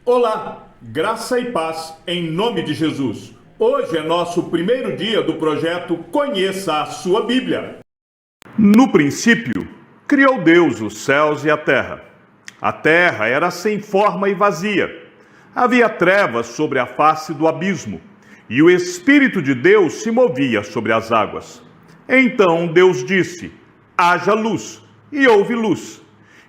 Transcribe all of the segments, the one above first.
Olá, graça e paz em nome de Jesus. Hoje é nosso primeiro dia do projeto Conheça a Sua Bíblia. No princípio, criou Deus os céus e a terra. A terra era sem forma e vazia. Havia trevas sobre a face do abismo, e o Espírito de Deus se movia sobre as águas. Então Deus disse: haja luz, e houve luz.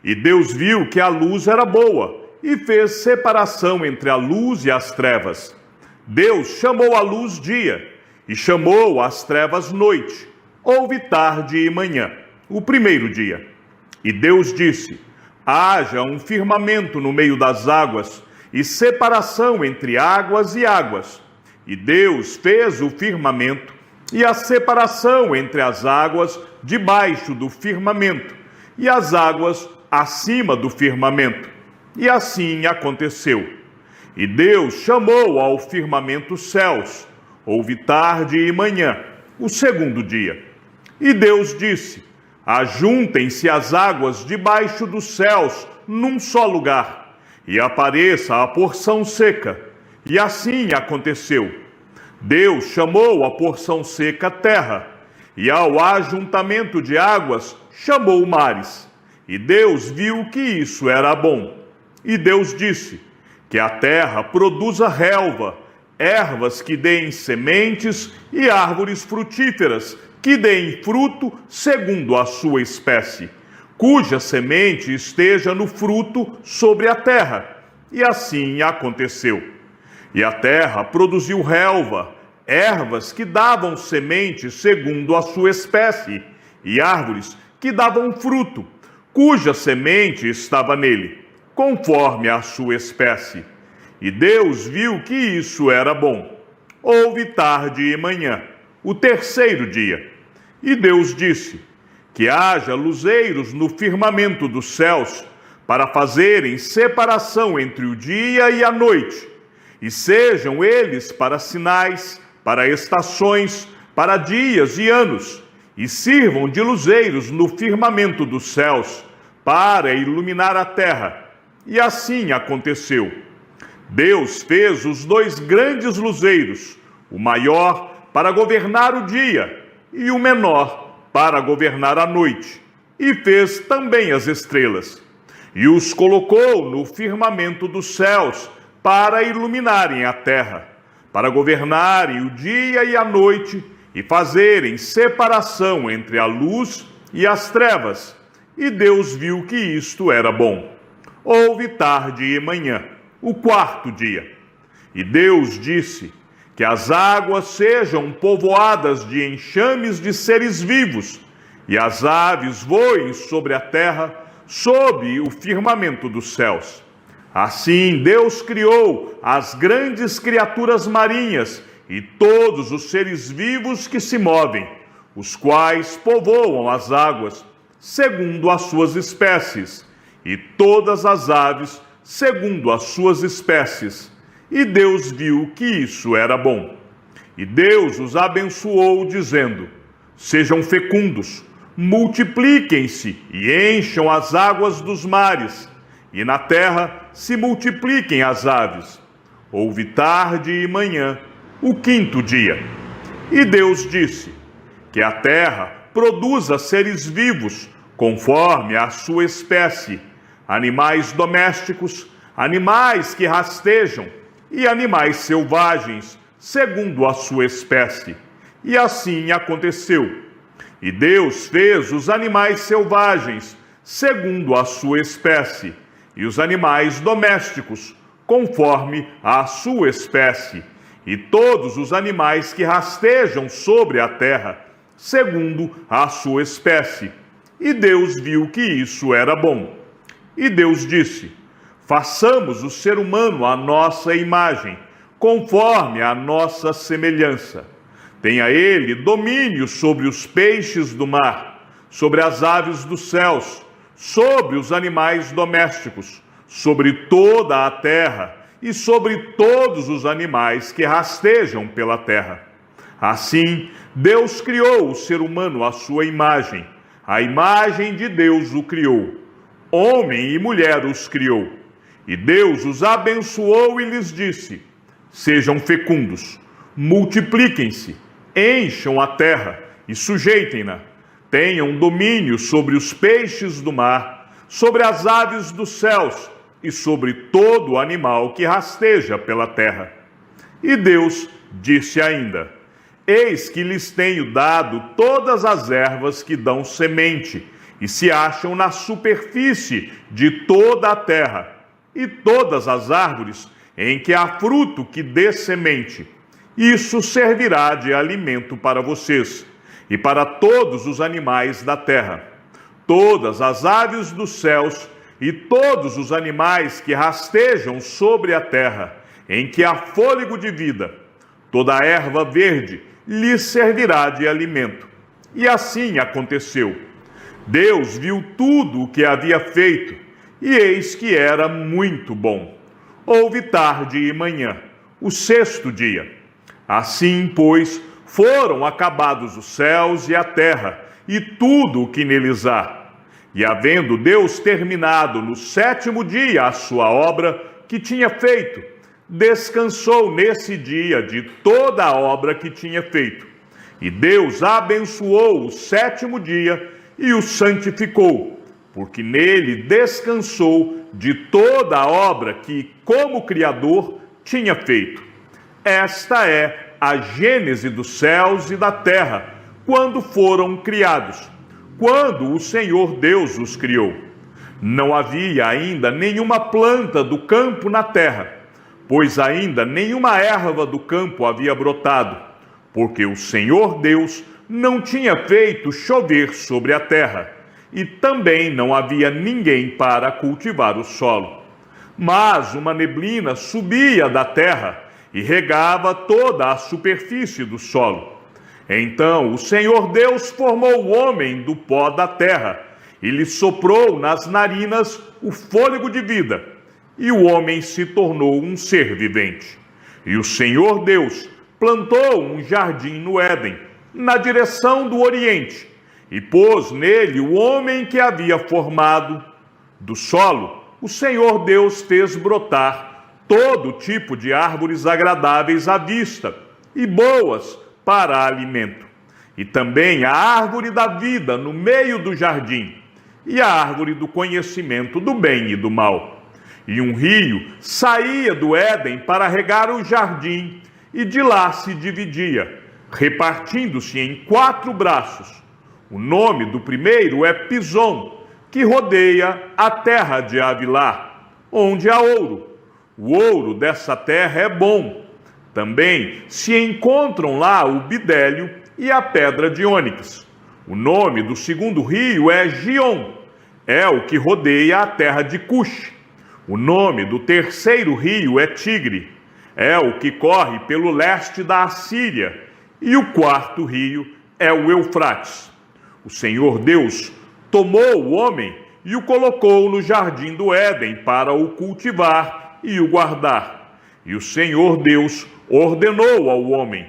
E Deus viu que a luz era boa, e fez separação entre a luz e as trevas. Deus chamou a luz dia, e chamou as trevas noite. Houve tarde e manhã, o primeiro dia. E Deus disse: haja um firmamento no meio das águas, e separação entre águas e águas. E Deus fez o firmamento, e a separação entre as águas debaixo do firmamento, e as águas acima do firmamento. E assim aconteceu. E Deus chamou ao firmamento céus. Houve tarde e manhã, o segundo dia. E Deus disse: ajuntem-se as águas debaixo dos céus num só lugar, e apareça a porção seca. E assim aconteceu. Deus chamou a porção seca terra, e ao ajuntamento de águas chamou mares. E Deus viu que isso era bom. E Deus disse: que a terra produza relva, ervas que deem sementes e árvores frutíferas que deem fruto segundo a sua espécie, cuja semente esteja no fruto sobre a terra. E assim aconteceu. E a terra produziu relva, ervas que davam semente segundo a sua espécie, e árvores que davam fruto, cuja semente estava nele, conforme a sua espécie. E Deus viu que isso era bom. Houve tarde e manhã, o terceiro dia. E Deus disse: que haja luzeiros no firmamento dos céus, para fazerem separação entre o dia e a noite, e sejam eles para sinais, para estações, para dias e anos, e sirvam de luzeiros no firmamento dos céus, para iluminar a terra. E assim aconteceu. Deus fez os dois grandes luzeiros, o maior para governar o dia e o menor para governar a noite, e fez também as estrelas. E os colocou no firmamento dos céus para iluminarem a terra, para governarem o dia e a noite, e fazerem separação entre a luz e as trevas. E Deus viu que isto era bom. Houve tarde e manhã, o quarto dia. E Deus disse: que as águas sejam povoadas de enxames de seres vivos, e as aves voem sobre a terra, sob o firmamento dos céus. Assim Deus criou as grandes criaturas marinhas e todos os seres vivos que se movem, os quais povoam as águas, segundo as suas espécies, e todas as aves segundo as suas espécies. E Deus viu que isso era bom. E Deus os abençoou, dizendo: sejam fecundos, multipliquem-se e encham as águas dos mares, e na terra se multipliquem as aves. Houve tarde e manhã, o quinto dia. E Deus disse: que a terra produza seres vivos, conforme a sua espécie, animais domésticos, animais que rastejam, e animais selvagens, segundo a sua espécie. E assim aconteceu. E Deus fez os animais selvagens, segundo a sua espécie, e os animais domésticos, conforme a sua espécie, e todos os animais que rastejam sobre a terra, segundo a sua espécie. E Deus viu que isso era bom. E Deus disse: façamos o ser humano à nossa imagem, conforme a nossa semelhança. Tenha ele domínio sobre os peixes do mar, sobre as aves dos céus, sobre os animais domésticos, sobre toda a terra e sobre todos os animais que rastejam pela terra. Assim, Deus criou o ser humano à sua imagem. A imagem de Deus o criou. Homem e mulher os criou. E Deus os abençoou e lhes disse: sejam fecundos, multipliquem-se, encham a terra e sujeitem-na. Tenham domínio sobre os peixes do mar, sobre as aves dos céus e sobre todo animal que rasteja pela terra. E Deus disse ainda: eis que lhes tenho dado todas as ervas que dão semente e se acham na superfície de toda a terra, e todas as árvores em que há fruto que dê semente. Isso servirá de alimento para vocês e para todos os animais da terra, todas as aves dos céus e todos os animais que rastejam sobre a terra, em que há fôlego de vida. Toda a erva verde lhes servirá de alimento. E assim aconteceu. Deus viu tudo o que havia feito, e eis que era muito bom. Houve tarde e manhã, o sexto dia. Assim, pois, foram acabados os céus e a terra, e tudo o que neles há. E havendo Deus terminado no sétimo dia a sua obra que tinha feito, descansou nesse dia de toda a obra que tinha feito. E Deus abençoou o sétimo dia e o santificou, porque nele descansou de toda a obra que, como Criador, tinha feito. Esta é a gênese dos céus e da terra, quando foram criados, quando o Senhor Deus os criou. Não havia ainda nenhuma planta do campo na terra, pois ainda nenhuma erva do campo havia brotado, porque o Senhor Deus não tinha feito chover sobre a terra, e também não havia ninguém para cultivar o solo. Mas uma neblina subia da terra e regava toda a superfície do solo. Então o Senhor Deus formou o homem do pó da terra e lhe soprou nas narinas o fôlego de vida, e o homem se tornou um ser vivente. E o Senhor Deus plantou um jardim no Éden, na direção do Oriente, e pôs nele o homem que havia formado. Do solo, o Senhor Deus fez brotar todo tipo de árvores agradáveis à vista e boas para alimento, e também a árvore da vida no meio do jardim, e a árvore do conhecimento do bem e do mal. E um rio saía do Éden para regar o jardim, e de lá se dividia, repartindo-se em 4 braços. O nome do primeiro é Pison, que rodeia a terra de Avilá, onde há ouro. O ouro dessa terra é bom. Também se encontram lá o bidélio e a pedra de ônix. O nome do segundo rio é Gion, é o que rodeia a terra de Cush. O nome do terceiro rio é Tigre, é o que corre pelo leste da Assíria. E o quarto rio é o Eufrates. O Senhor Deus tomou o homem e o colocou no jardim do Éden para o cultivar e o guardar. E o Senhor Deus ordenou ao homem: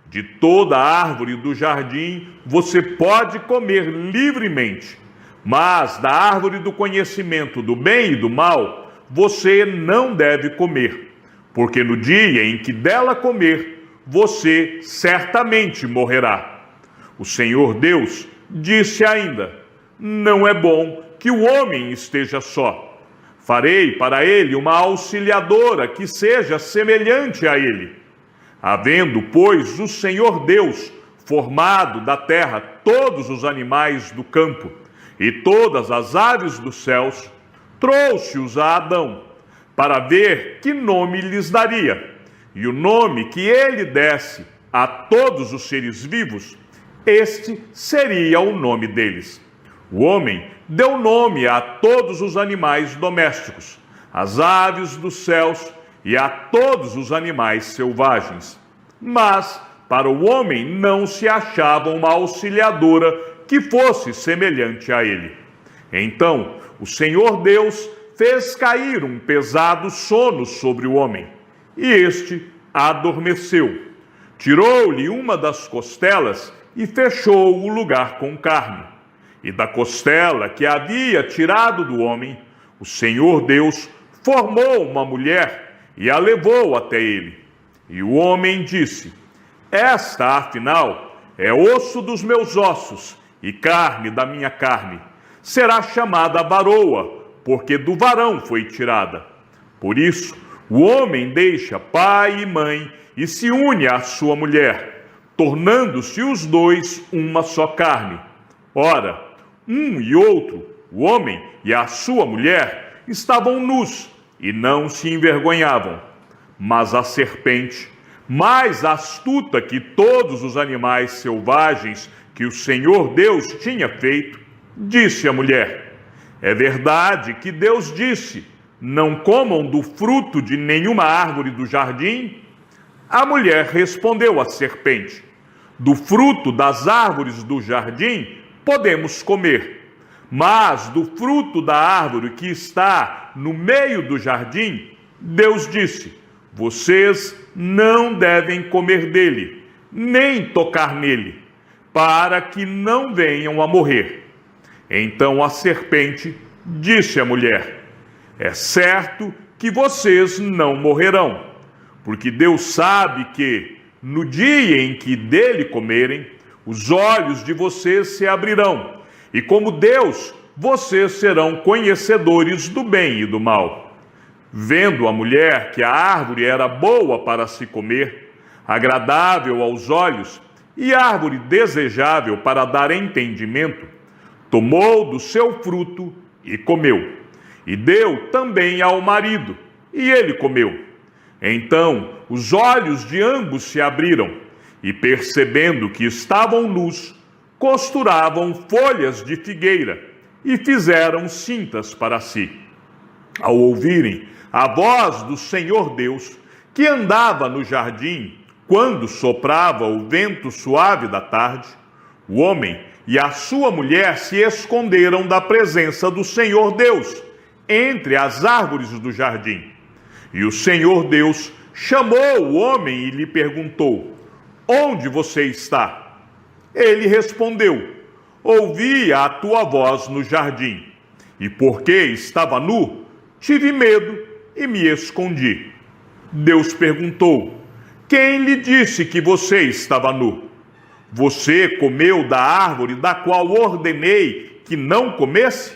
de toda a árvore do jardim você pode comer livremente, mas da árvore do conhecimento do bem e do mal você não deve comer, porque no dia em que dela comer, você certamente morrerá. O Senhor Deus disse ainda: não é bom que o homem esteja só. Farei para ele uma auxiliadora que seja semelhante a ele. Havendo, pois, o Senhor Deus formado da terra todos os animais do campo e todas as aves dos céus, trouxe-os a Adão, para ver que nome lhes daria. E o nome que ele desse a todos os seres vivos, este seria o nome deles. O homem deu nome a todos os animais domésticos, às aves dos céus e a todos os animais selvagens. Mas para o homem não se achava uma auxiliadora que fosse semelhante a ele. Então o Senhor Deus fez cair um pesado sono sobre o homem, e este adormeceu. Tirou-lhe uma das costelas e fechou o lugar com carne. E da costela que havia tirado do homem, o Senhor Deus formou uma mulher e a levou até ele. E o homem disse: esta, afinal, é osso dos meus ossos e carne da minha carne. Será chamada varoa, porque do varão foi tirada. Por isso, o homem deixa pai e mãe e se une à sua mulher, tornando-se os dois uma só carne. Ora, um e outro, o homem e a sua mulher, estavam nus e não se envergonhavam. Mas a serpente, mais astuta que todos os animais selvagens que o Senhor Deus tinha feito, disse à mulher: é verdade que Deus disse: não comam do fruto de nenhuma árvore do jardim? A mulher respondeu à serpente: do fruto das árvores do jardim podemos comer, mas do fruto da árvore que está no meio do jardim, Deus disse: vocês não devem comer dele, nem tocar nele, para que não venham a morrer. Então a serpente disse à mulher: é certo que vocês não morrerão, porque Deus sabe que, no dia em que dele comerem, os olhos de vocês se abrirão, e como Deus, vocês serão conhecedores do bem e do mal. Vendo a mulher que a árvore era boa para se comer, agradável aos olhos e árvore desejável para dar entendimento, tomou do seu fruto e comeu, e deu também ao marido, e ele comeu. Então os olhos de ambos se abriram, e percebendo que estavam nus, costuravam folhas de figueira e fizeram cintas para si. Ao ouvirem a voz do Senhor Deus, que andava no jardim quando soprava o vento suave da tarde, o homem e a sua mulher se esconderam da presença do Senhor Deus entre as árvores do jardim. E o Senhor Deus chamou o homem e lhe perguntou: onde você está? Ele respondeu: ouvi a tua voz no jardim, e porque estava nu, tive medo e me escondi. Deus perguntou: quem lhe disse que você estava nu? Você comeu da árvore da qual ordenei que não comesse?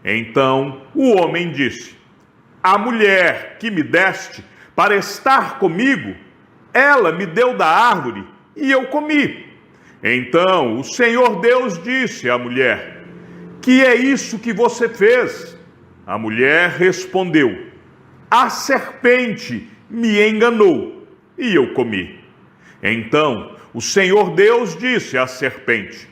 Então o homem disse: a mulher que me deste para estar comigo, ela me deu da árvore e eu comi. Então o Senhor Deus disse à mulher: que é isso que você fez? A mulher respondeu: a serpente me enganou e eu comi. Então o Senhor Deus disse à serpente: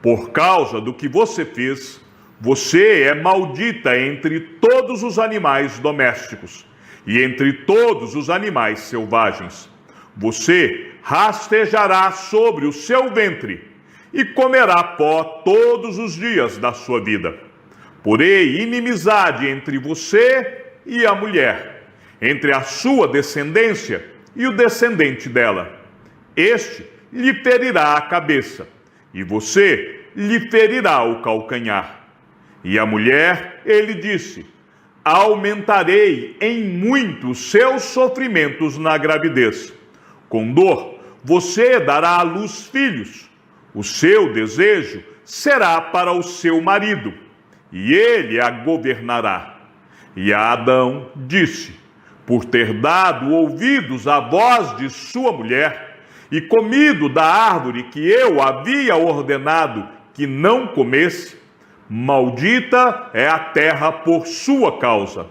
por causa do que você fez, você é maldita entre todos os animais domésticos e entre todos os animais selvagens. Você rastejará sobre o seu ventre e comerá pó todos os dias da sua vida. Porei inimizade entre você e a mulher, entre a sua descendência e o descendente dela. Este lhe ferirá a cabeça, e você lhe ferirá o calcanhar. E a mulher, ele disse: aumentarei em muito os seus sofrimentos na gravidez. Com dor, você dará à luz filhos. O seu desejo será para o seu marido, e ele a governará. E a Adão disse: por ter dado ouvidos à voz de sua mulher, e comido da árvore que eu havia ordenado que não comesse, maldita é a terra por sua causa.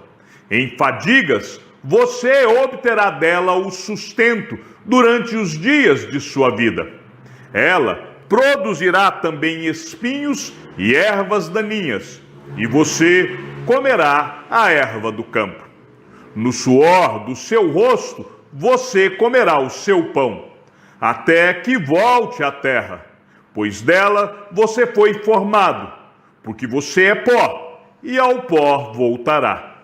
Em fadigas você obterá dela o sustento durante os dias de sua vida. Ela produzirá também espinhos e ervas daninhas, e você comerá a erva do campo. No suor do seu rosto você comerá o seu pão, até que volte à terra, pois dela você foi formado, porque você é pó, e ao pó voltará.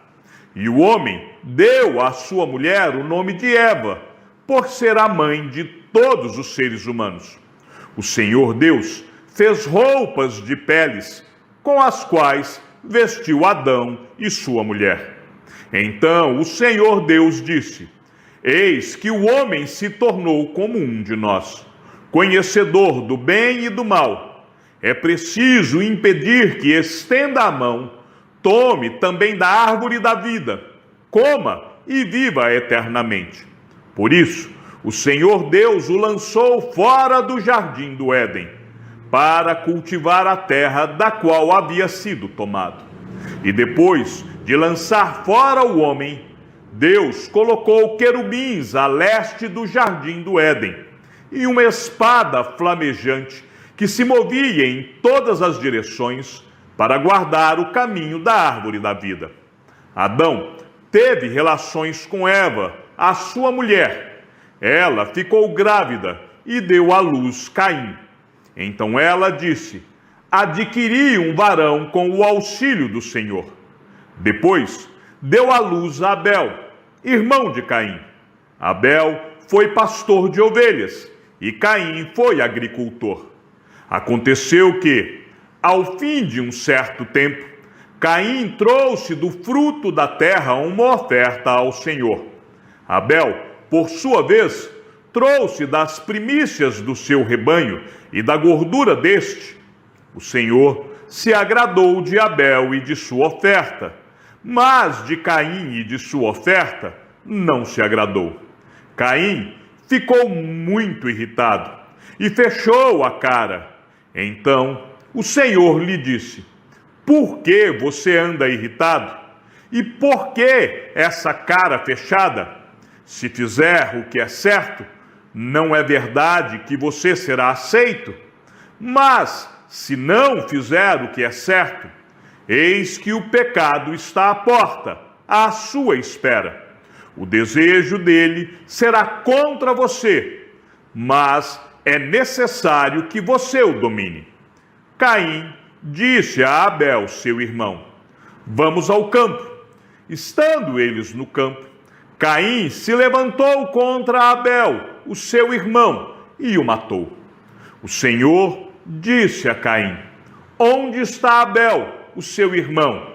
E o homem deu à sua mulher o nome de Eva, por ser a mãe de todos os seres humanos. O Senhor Deus fez roupas de peles, com as quais vestiu Adão e sua mulher. Então o Senhor Deus disse: Eis que o homem se tornou como um de nós, conhecedor do bem e do mal. É preciso impedir que estenda a mão, tome também da árvore da vida, coma e viva eternamente. Por isso, o Senhor Deus o lançou fora do jardim do Éden, para cultivar a terra da qual havia sido tomado. E depois de lançar fora o homem, Deus colocou querubins a leste do jardim do Éden, e uma espada flamejante que se movia em todas as direções para guardar o caminho da árvore da vida. Adão teve relações com Eva, a sua mulher. Ela ficou grávida e deu à luz Caim. Então ela disse: adquiri um varão com o auxílio do Senhor. Depois deu à luz a Abel, irmão de Caim. Abel foi pastor de ovelhas e Caim foi agricultor. Aconteceu que, ao fim de um certo tempo, Caim trouxe do fruto da terra uma oferta ao Senhor. Abel, por sua vez, trouxe das primícias do seu rebanho e da gordura deste. O Senhor se agradou de Abel e de sua oferta, mas de Caim e de sua oferta não se agradou. Caim ficou muito irritado e fechou a cara. Então o Senhor lhe disse: por que você anda irritado? E por que essa cara fechada? Se fizer o que é certo, não é verdade que você será aceito? Mas, se não fizer o que é certo, eis que o pecado está à porta, à sua espera. O desejo dele será contra você, mas é necessário que você o domine. Caim disse a Abel, seu irmão: vamos ao campo. Estando eles no campo, Caim se levantou contra Abel, o seu irmão, e o matou. O Senhor disse a Caim: onde está Abel, o seu irmão?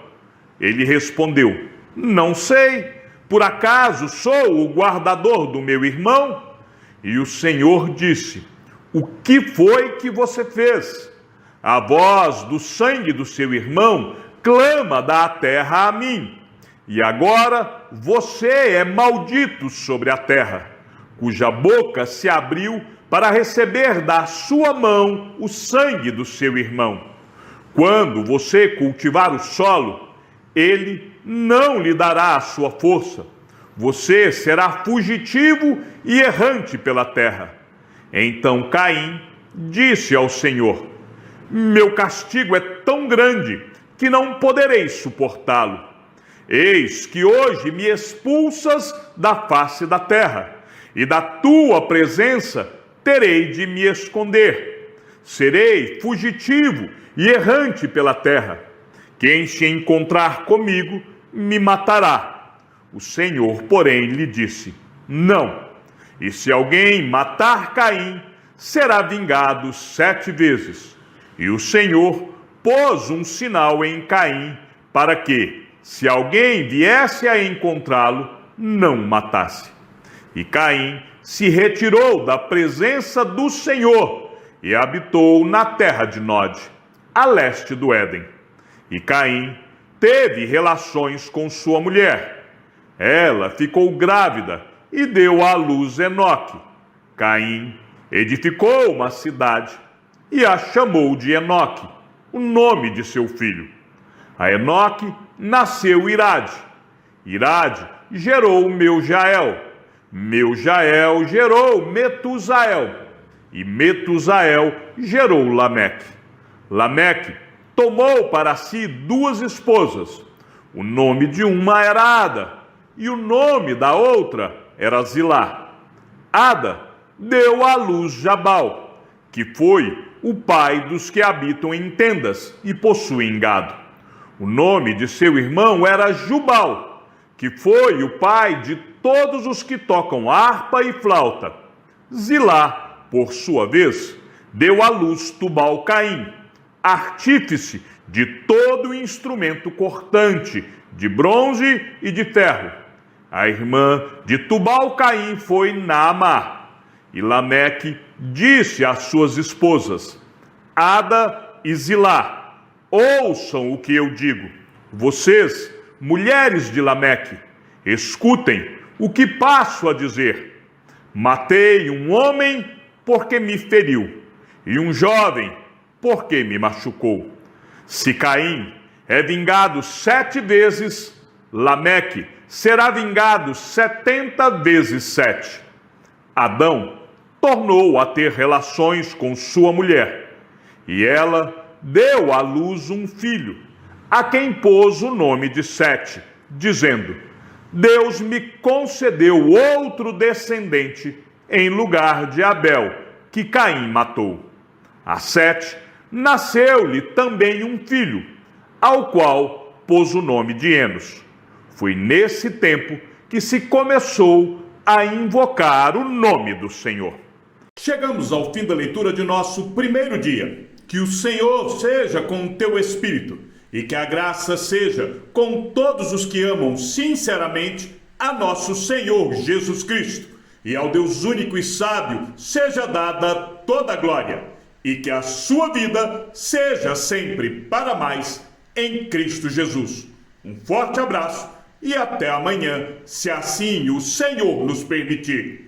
Ele respondeu: não sei, por acaso sou o guardador do meu irmão? E o Senhor disse: o que foi que você fez? A voz do sangue do seu irmão clama da terra a mim. E agora você é maldito sobre a terra, cuja boca se abriu para receber da sua mão o sangue do seu irmão. Quando você cultivar o solo, ele não lhe dará a sua força. Você será fugitivo e errante pela terra. Então Caim disse ao Senhor: meu castigo é tão grande que não poderei suportá-lo. Eis que hoje me expulsas da face da terra, e da tua presença terei de me esconder. Serei fugitivo e errante pela terra. Quem se encontrar comigo me matará. O Senhor, porém, lhe disse: não. E se alguém matar Caim, será vingado 7 vezes. E o Senhor pôs um sinal em Caim, para que, se alguém viesse a encontrá-lo, não o matasse. E Caim se retirou da presença do Senhor e habitou na terra de Nod, a leste do Éden. E Caim teve relações com sua mulher. Ela ficou grávida e deu à luz Enoque. Caim edificou uma cidade e a chamou de Enoque, o nome de seu filho. A Enoque nasceu Irade. Irade gerou Meujael. Meujael gerou Metusael. E Metusael gerou Lameque. Lameque tomou para si 2 esposas. O nome de uma era Ada, e o nome da outra era Zilá. Ada deu à luz Jabal, que foi o pai dos que habitam em tendas e possuem gado. O nome de seu irmão era Jubal, que foi o pai de todos os que tocam harpa e flauta. Zilá, por sua vez, deu à luz Tubal-Caim, artífice de todo instrumento cortante, de bronze e de ferro. A irmã de Tubal-Caim foi Naamá. E Lameque disse às suas esposas, Ada e Zilá, ouçam o que eu digo. Vocês, mulheres de Lameque, escutem o que passo a dizer. Matei um homem porque me feriu, e um jovem porque me machucou. Se Caim é vingado 7 vezes, Lameque será vingado 70 vezes 7. Adão tornou a ter relações com sua mulher, e ela deu à luz um filho, a quem pôs o nome de Sete, dizendo, Deus me concedeu outro descendente em lugar de Abel, que Caim matou. A Sete nasceu-lhe também um filho, ao qual pôs o nome de Enos. Foi nesse tempo que se começou a invocar o nome do Senhor. Chegamos ao fim da leitura de nosso primeiro dia. Que o Senhor seja com o teu espírito e que a graça seja com todos os que amam sinceramente a nosso Senhor Jesus Cristo. E ao Deus único e sábio seja dada toda a glória e que a sua vida seja sempre para mais em Cristo Jesus. Um forte abraço e até amanhã, se assim o Senhor nos permitir.